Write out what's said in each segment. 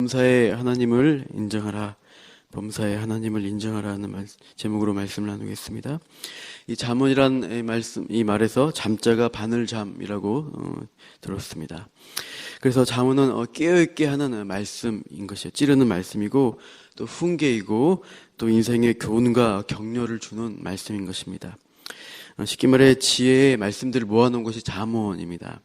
범사의 하나님을 인정하라. 범사의 하나님을 인정하라는 제목으로 말씀을 나누겠습니다. 이 잠언이란 이 말에서 잠자가 바늘잠이라고 들었습니다. 그래서 잠언은 깨어있게 하는 말씀인 것이에요. 찌르는 말씀이고 또 훈계이고 또 인생의 교훈과 격려를 주는 말씀인 것입니다. 쉽게 말해 지혜의 말씀들을 모아놓은 것이 잠언입니다.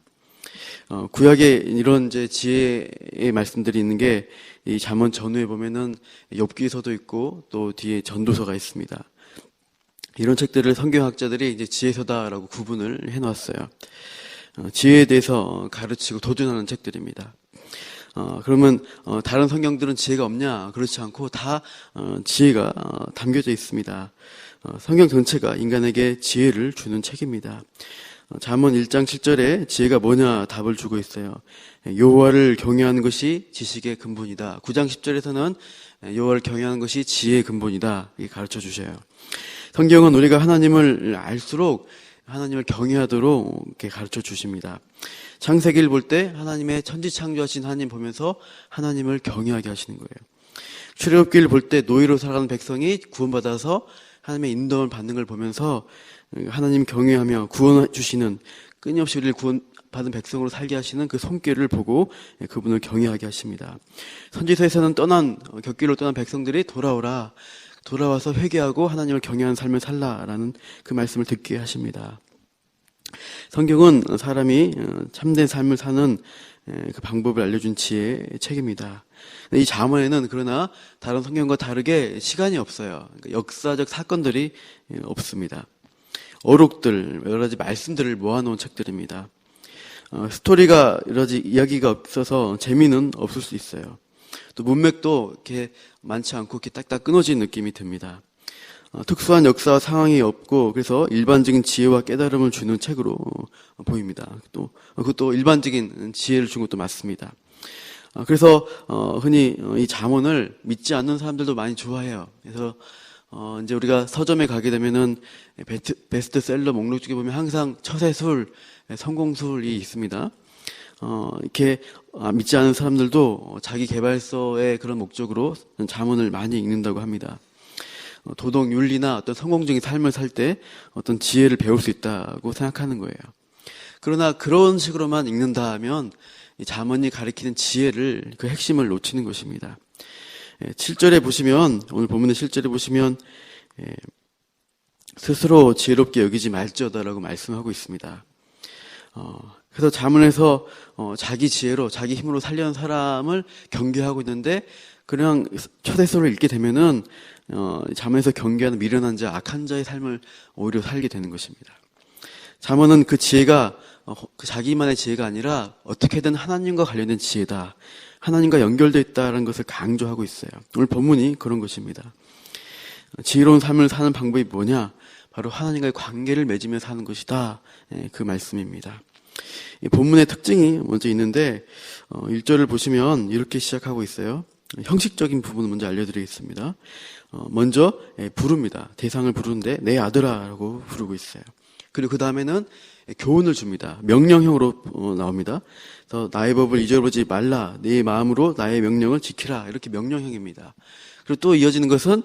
구약에 이런 이제 지혜의 말씀들이 있는 게 이 잠언 전후에 보면은 욥기서도 있고 또 뒤에 전도서가 있습니다. 이런 책들을 성경학자들이 이제 지혜서다라고 구분을 해놨어요. 지혜에 대해서 가르치고 도전하는 책들입니다. 그러면 다른 성경들은 지혜가 없냐? 그렇지 않고 다 지혜가 담겨져 있습니다. 성경 전체가 인간에게 지혜를 주는 책입니다. 잠언 1장 7절에 지혜가 뭐냐 답을 주고 있어요. 여호와를 경외하는 것이 지식의 근본이다. 9장 10절에서는 여호와를 경외하는 것이 지혜의 근본이다. 이렇게 가르쳐 주셔요. 성경은 우리가 하나님을 알수록 하나님을 경외하도록 이렇게 가르쳐 주십니다. 창세기를 볼 때 하나님의 천지창조하신 하나님 보면서 하나님을 경외하게 하시는 거예요. 출애굽기를 볼 때 노예로 살아가는 백성이 구원받아서 하나님의 인도를 받는 걸 보면서 하나님 경외하며 구원해 주시는 끊임없이 우리를 구원받은 백성으로 살게 하시는 그 손길을 보고 그분을 경외하게 하십니다. 선지서에서는 격길로 떠난 백성들이 돌아와서 회개하고 하나님을 경외하는 삶을 살라라는 그 말씀을 듣게 하십니다. 성경은 사람이 참된 삶을 사는 그 방법을 알려준 지혜의 책입니다. 이 잠언에는 그러나 다른 성경과 다르게 시간이 없어요. 그러니까 역사적 사건들이 없습니다. 어록들, 여러 가지 말씀들을 모아놓은 책들입니다. 스토리가 여러 가지 이야기가 없어서 재미는 없을 수 있어요. 또 문맥도 이렇게 많지 않고 이렇게 딱딱 끊어진 느낌이 듭니다. 특수한 역사와 상황이 없고 그래서 일반적인 지혜와 깨달음을 주는 책으로 보입니다. 또 그것도 일반적인 지혜를 준 것도 맞습니다. 그래서 흔히 이 잠언을 믿지 않는 사람들도 많이 좋아해요. 그래서 이제 우리가 서점에 가게 되면은 베스트셀러 목록 중에 보면 항상 처세술, 성공술이 있습니다. 이렇게 믿지 않는 사람들도 자기 개발서의 그런 목적으로 잠언을 많이 읽는다고 합니다. 도덕 윤리나 어떤 성공적인 삶을 살 때 어떤 지혜를 배울 수 있다고 생각하는 거예요. 그러나 그런 식으로만 읽는다 하면 이 잠언이 가리키는 지혜를 그 핵심을 놓치는 것입니다. 7절에 보시면 오늘 본문의 7절에 보시면 스스로 지혜롭게 여기지 말지어다라고 말씀하고 있습니다. 그래서 잠언에서 자기 지혜로 자기 힘으로 살려는 사람을 경계하고 있는데 그냥 초대서를 읽게 되면은 잠언에서 경계하는 미련한 자, 악한 자의 삶을 오히려 살게 되는 것입니다. 잠언은 그 지혜가 그 자기만의 지혜가 아니라 어떻게든 하나님과 관련된 지혜다. 하나님과 연결되어 있다는 것을 강조하고 있어요. 오늘 본문이 그런 것입니다. 지혜로운 삶을 사는 방법이 뭐냐? 바로 하나님과의 관계를 맺으며 사는 것이다. 그 말씀입니다. 이 본문의 특징이 먼저 있는데 1절을 보시면 이렇게 시작하고 있어요. 형식적인 부분을 먼저 알려드리겠습니다. 먼저 부릅니다. 대상을 부르는데 내 아들아라고 부르고 있어요. 그리고 그 다음에는 교훈을 줍니다. 명령형으로 나옵니다. 그래서 나의 법을 잊어버리지 말라. 네 마음으로 나의 명령을 지키라. 이렇게 명령형입니다. 그리고 또 이어지는 것은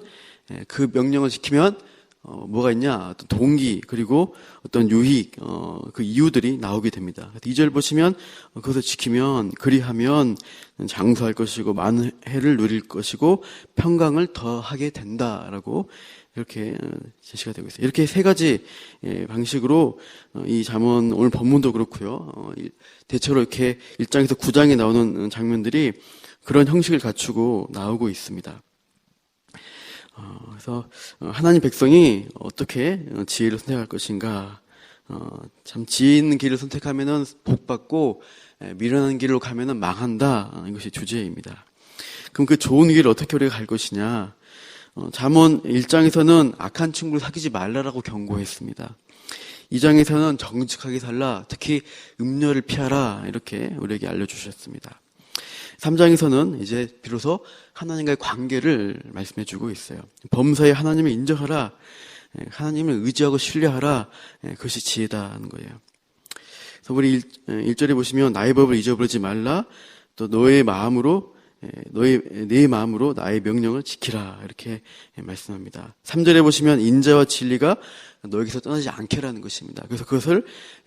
그 명령을 지키면 뭐가 있냐? 어떤 동기 그리고 어떤 유익, 그 이유들이 나오게 됩니다. 2절 보시면 그것을 지키면 그리하면 장수할 것이고 많은 해를 누릴 것이고 평강을 더하게 된다라고 이렇게 제시가 되고 있어요. 이렇게 세 가지 방식으로 이 잠언 오늘 본문도 그렇고요. 대체로 이렇게 1장에서 9장에 나오는 장면들이 그런 형식을 갖추고 나오고 있습니다. 그래서 하나님 백성이 어떻게 지혜를 선택할 것인가? 참 지혜 있는 길을 선택하면은 복 받고 미련한 길로 가면은 망한다. 이것이 주제입니다. 그럼 그 좋은 길을 어떻게 우리가 갈 것이냐? 잠언 1장에서는 악한 친구를 사귀지 말라라고 경고했습니다. 2장에서는 정직하게 살라, 특히 음녀를 피하라 이렇게 우리에게 알려주셨습니다. 3장에서는 이제 비로소 하나님과의 관계를 말씀해주고 있어요. 범사에 하나님을 인정하라, 하나님을 의지하고 신뢰하라, 그것이 지혜다는 거예요. 그래서 우리 1절에 보시면 나의 법을 잊어버리지 말라, 또 너의 마음으로 네 마음으로 나의 명령을 지키라 이렇게 말씀합니다. 3절에 보시면 인자와 진리가 너에게서 떠나지 않게라는 것입니다. 그래서 그것을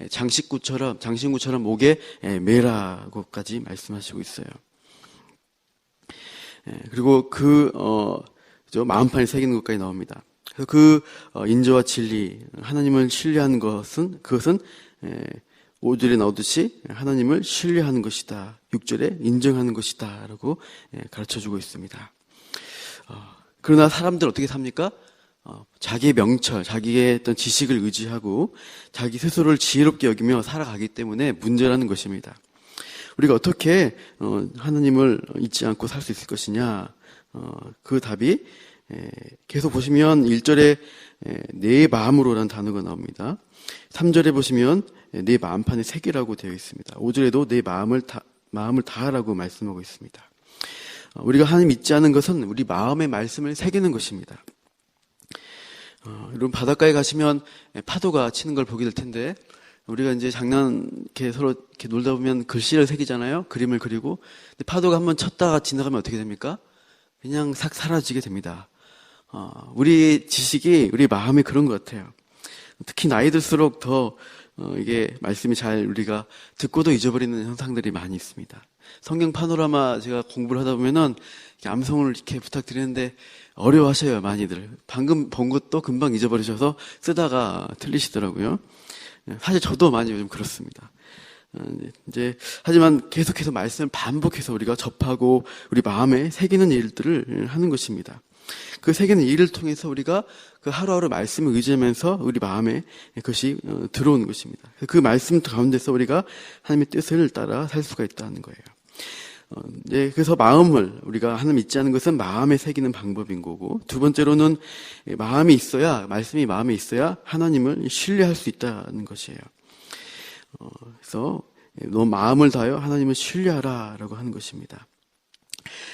장신구처럼 목에 매라고까지 말씀하시고 있어요. 그리고 마음판에 새기는 것까지 나옵니다. 그래서 인자와 진리, 하나님을 신뢰하는 그것은 5절에 나오듯이 하나님을 신뢰하는 것이다. 6절에 인정하는 것이다. 라고 가르쳐주고 있습니다. 그러나 사람들 어떻게 삽니까? 자기의 명철, 자기의 어떤 지식을 의지하고 자기 스스로를 지혜롭게 여기며 살아가기 때문에 문제라는 것입니다. 우리가 어떻게 하나님을 잊지 않고 살 수 있을 것이냐? 그 답이 계속 보시면 1절에 내 마음으로라는 단어가 나옵니다. 3절에 보시면 내 마음판에 새기라고 되어 있습니다. 5절에도 내 마음을 다하라고 말씀하고 있습니다. 우리가 하나님 잊지 않은 것은 우리 마음의 말씀을 새기는 것입니다. 여러분 바닷가에 가시면 파도가 치는 걸 보게 될 텐데 우리가 이제 서로 이렇게 놀다 보면 글씨를 새기잖아요. 그림을 그리고. 근데 파도가 한번 쳤다가 지나가면 어떻게 됩니까? 그냥 싹 사라지게 됩니다. 우리 지식이, 우리 마음이 그런 것 같아요. 특히 나이 들수록 더 이게 말씀이 잘 우리가 듣고도 잊어버리는 현상들이 많이 있습니다. 성경 파노라마 제가 공부를 하다 보면은 암송을 이렇게 부탁드리는데 어려워하셔요, 많이들. 방금 본 것도 금방 잊어버리셔서 쓰다가 틀리시더라고요. 사실 저도 많이 요즘 그렇습니다. 하지만 계속해서 말씀을 반복해서 우리가 접하고 우리 마음에 새기는 일들을 하는 것입니다. 그 새기는 일을 통해서 우리가 그 하루하루 말씀을 의지하면서 우리 마음에 그것이 들어오는 것입니다. 그 말씀 가운데서 우리가 하나님의 뜻을 따라 살 수가 있다는 거예요. 그래서 마음을 우리가 하나님 잊지 않는 것은 마음에 새기는 방법인 거고, 두 번째로는 말씀이 마음에 있어야 하나님을 신뢰할 수 있다는 것이에요. 그래서 너 마음을 다하여 하나님을 신뢰하라라고 하는 것입니다.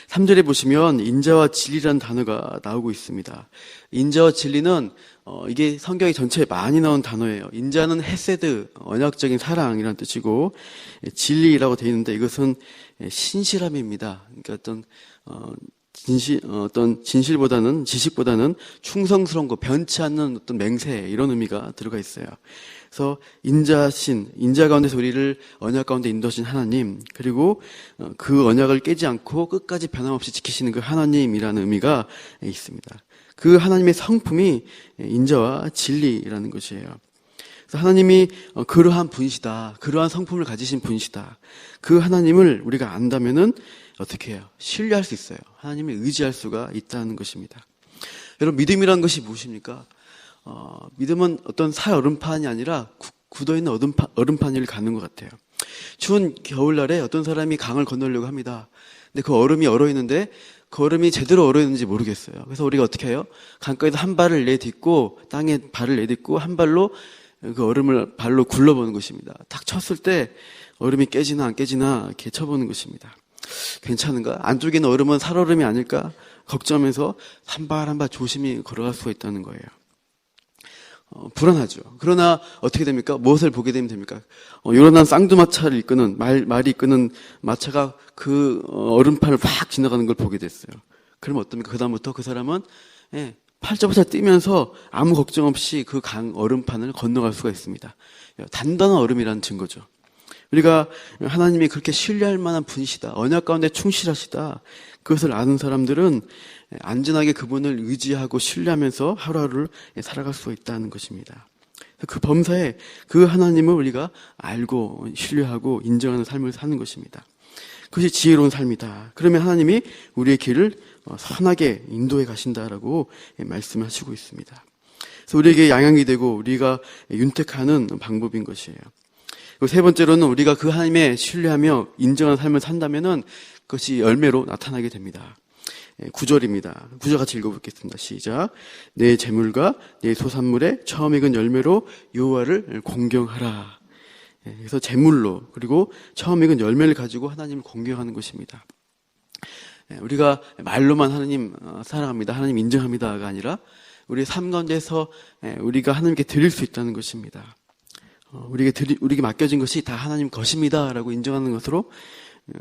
3절에 보시면 인자와 진리라는 단어가 나오고 있습니다. 인자와 진리는 이게 성경이 전체에 많이 나온 단어예요. 인자는 헤세드, 언약적인 사랑이라는 뜻이고, 진리라고 되어 있는데 이것은 신실함입니다. 그러니까 어떤 진실보다는, 지식보다는 충성스러운 거, 변치 않는 어떤 맹세, 이런 의미가 들어가 있어요. 그래서 인자 가운데서 우리를 언약 가운데 인도하신 하나님, 그리고 그 언약을 깨지 않고 끝까지 변함없이 지키시는 그 하나님이라는 의미가 있습니다. 그 하나님의 성품이 인자와 진리라는 것이에요. 그래서 하나님이 그러한 분이시다, 그러한 성품을 가지신 분이시다. 그 하나님을 우리가 안다면은 어떻게 해요? 신뢰할 수 있어요. 하나님을 의지할 수가 있다는 것입니다. 여러분, 믿음이라는 것이 무엇입니까? 믿음은 어떤 살 얼음판이 아니라 굳어있는 얼음판 위를 가는 것 같아요. 추운 겨울날에 어떤 사람이 강을 건너려고 합니다. 근데 그 얼음이 얼어있는데 그 얼음이 제대로 얼어있는지 모르겠어요. 그래서 우리가 어떻게 해요? 강가에서 한 발을 내딛고, 땅에 발을 내딛고 한 발로 그 얼음을 발로 굴러보는 것입니다. 딱 쳤을 때 얼음이 깨지나 안 깨지나 이렇게 쳐보는 것입니다. 괜찮은가? 안쪽에 있는 얼음은 살얼음이 아닐까? 걱정하면서 한 발 한 발 조심히 걸어갈 수가 있다는 거예요. 불안하죠. 그러나 어떻게 됩니까? 무엇을 보게 되면 됩니까? 요란한 쌍두마차를 이끄는 말이 이끄는 마차가 그 얼음판을 확 지나가는 걸 보게 됐어요. 그러면 어떻습니까? 그다음부터 그 사람은 팔짝팔짝 뛰면서 아무 걱정 없이 그 강 얼음판을 건너갈 수가 있습니다. 단단한 얼음이라는 증거죠. 우리가 하나님이 그렇게 신뢰할 만한 분이시다, 언약 가운데 충실하시다, 그것을 아는 사람들은 안전하게 그분을 의지하고 신뢰하면서 하루하루를 살아갈 수가 있다는 것입니다. 그 범사에 그 하나님을 우리가 알고 신뢰하고 인정하는 삶을 사는 것입니다. 그것이 지혜로운 삶이다. 그러면 하나님이 우리의 길을 선하게 인도해 가신다라고 말씀하시고 있습니다. 그래서 우리에게 양향이 되고 우리가 윤택하는 방법인 것이에요. 그리고 세 번째로는 우리가 그 하나님의 신뢰하며 인정하는 삶을 산다면은 그것이 열매로 나타나게 됩니다. 9절입니다. 9절 같이 읽어보겠습니다. 시작. 내 재물과 내 소산물의 처음 익은 열매로 여호와를 공경하라. 그래서 재물로, 그리고 처음 익은 열매를 가지고 하나님을 공경하는 것입니다. 우리가 말로만 하나님 사랑합니다, 하나님 인정합니다가 아니라 우리의 삶 가운데서 우리가 하나님께 드릴 수 있다는 것입니다. 우리에게 맡겨진 것이 다 하나님 것입니다라고 인정하는 것으로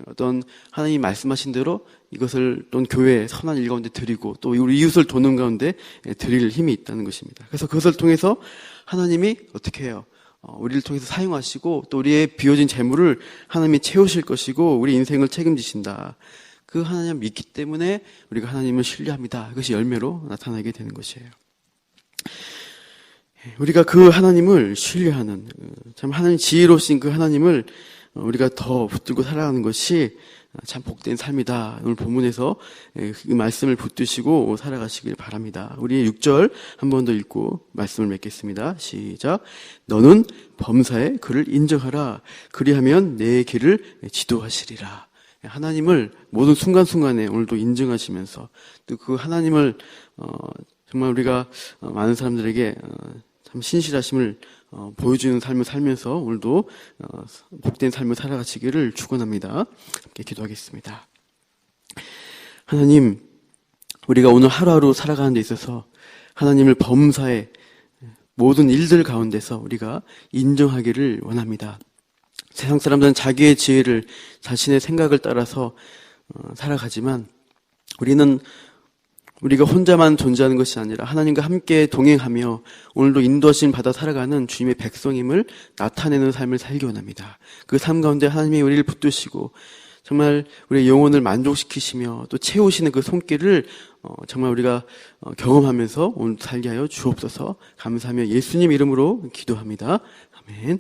어떤 하나님이 말씀하신 대로 이것을 또 교회 선한 일 가운데 드리고 또 우리 이웃을 도는 가운데 드릴 힘이 있다는 것입니다. 그래서 그것을 통해서 하나님이 어떻게 해요? 우리를 통해서 사용하시고 또 우리의 비워진 재물을 하나님이 채우실 것이고 우리 인생을 책임지신다. 그 하나님을 믿기 때문에 우리가 하나님을 신뢰합니다. 그것이 열매로 나타나게 되는 것이에요. 우리가 그 하나님을 신뢰하는, 참 하나님 지혜로우신 그 하나님을 우리가 더 붙들고 살아가는 것이 참 복된 삶이다. 오늘 본문에서 이 말씀을 붙드시고 살아가시길 바랍니다. 우리 6절 한 번 더 읽고 말씀을 맺겠습니다. 시작. 너는 범사에 그를 인정하라. 그리하면 내 길을 지도하시리라. 하나님을 모든 순간순간에 오늘도 인정하시면서 또 그 하나님을 정말 우리가 많은 사람들에게 참 신실하심을 보여주는 삶을 살면서 오늘도 복된 삶을 살아가시기를 축원합니다. 함께 기도하겠습니다. 하나님, 우리가 오늘 하루하루 살아가는 데 있어서 하나님을 범사에 모든 일들 가운데서 우리가 인정하기를 원합니다. 세상 사람들은 자기의 지혜를 자신의 생각을 따라서 살아가지만 우리가 혼자만 존재하는 것이 아니라 하나님과 함께 동행하며 오늘도 인도하심 받아 살아가는 주님의 백성임을 나타내는 삶을 살기 원합니다. 그 삶 가운데 하나님이 우리를 붙드시고 정말 우리의 영혼을 만족시키시며 또 채우시는 그 손길을 정말 우리가 경험하면서 오늘 살게 하여 주옵소서. 감사하며 예수님 이름으로 기도합니다. 아멘.